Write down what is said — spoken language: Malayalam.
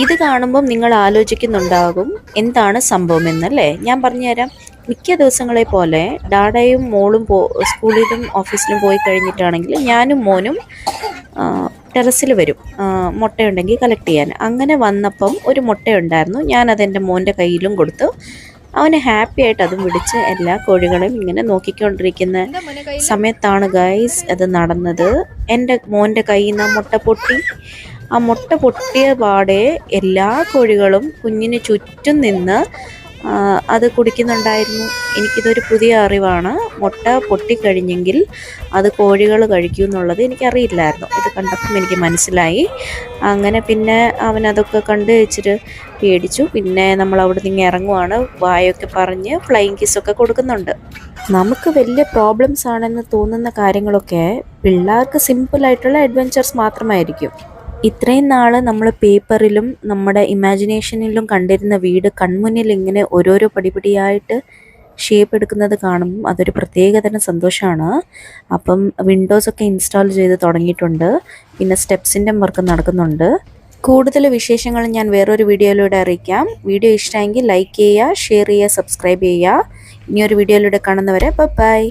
ഇത് കാണുമ്പം നിങ്ങൾ ആലോചിക്കുന്നുണ്ടാകും എന്താണ് സംഭവം എന്നല്ലേ. ഞാൻ പറഞ്ഞുതരാം. മിക്ക ദിവസങ്ങളെ പോലെ ഡാഡയും മോളും സ്കൂളിലും ഓഫീസിലും പോയി കഴിഞ്ഞിട്ടാണെങ്കിൽ ഞാനും മോനും ടെറസിൽ വരും മുട്ടയുണ്ടെങ്കിൽ കളക്ട് ചെയ്യാൻ. അങ്ങനെ വന്നപ്പം ഒരു മുട്ടയുണ്ടായിരുന്നു. ഞാനതെൻ്റെ മോൻ്റെ കയ്യിലും കൊടുത്തു. അവന് ഹാപ്പി ആയിട്ട് അതും പിടിച്ച് എല്ലാ കോഴികളെയും ഇങ്ങനെ നോക്കിക്കൊണ്ടിരിക്കുന്ന സമയത്താണ് ഗൈസ് അത് നടന്നത്. എൻ്റെ മോൻ്റെ കയ്യിൽ നിന്ന് ആ മുട്ട പൊട്ടി. ആ മുട്ട പൊട്ടിയ പാടെ എല്ലാ കോഴികളും കുഞ്ഞിന് ചുറ്റും നിന്ന് അത് കുടിക്കുന്നുണ്ടായിരുന്നു. എനിക്കിതൊരു പുതിയ അറിവാണ്. മുട്ട പൊട്ടിക്കഴിഞ്ഞെങ്കിൽ അത് കോഴികൾ കഴിക്കും എന്നുള്ളത് എനിക്കറിയില്ലായിരുന്നു. ഇത് കണ്ടപ്പം എനിക്ക് മനസ്സിലായി. അങ്ങനെ പിന്നെ അവനതൊക്കെ കണ്ട് ഇച്ചിരി പേടിച്ചു. പിന്നെ നമ്മൾ അവിടെ നിന്ന് ഇറങ്ങുവാണ്. വായൊക്കെ പറഞ്ഞ് ഫ്ലൈയിങ് കിസ്സൊക്കെ കൊടുക്കുന്നുണ്ട്. നമുക്ക് വലിയ പ്രോബ്ലംസ് ആണെന്ന് തോന്നുന്ന കാര്യങ്ങളൊക്കെ പിള്ളേർക്ക് സിമ്പിളായിട്ടുള്ള അഡ്വെഞ്ചേഴ്സ് മാത്രമായിരിക്കും. ഇത്രയും നാൾ നമ്മൾ പേപ്പറിലും നമ്മുടെ ഇമാജിനേഷനിലും കണ്ടിരുന്ന വീട് കൺമുന്നിൽ ഇങ്ങനെ ഓരോരോ പടിപടിയായിട്ട് ഷേപ്പ് എടുക്കുന്നത് കാണുമ്പം അതൊരു പ്രത്യേകതരം സന്തോഷമാണ്. അപ്പം വിൻഡോസൊക്കെ ഇൻസ്റ്റാൾ ചെയ്ത് തുടങ്ങിയിട്ടുണ്ട്. പിന്നെ സ്റ്റെപ്സിൻ്റെ വർക്ക് നടക്കുന്നുണ്ട്. കൂടുതൽ വിശേഷങ്ങൾ ഞാൻ വേറൊരു വീഡിയോയിലൂടെ അറിയിക്കാം. വീഡിയോ ഇഷ്ടമെങ്കിൽ ലൈക്ക് ചെയ്യുക, ഷെയർ ചെയ്യുക, സബ്സ്ക്രൈബ് ചെയ്യുക. ഇനിയൊരു വീഡിയോയിലൂടെ കാണുന്നവരെ ബൈ.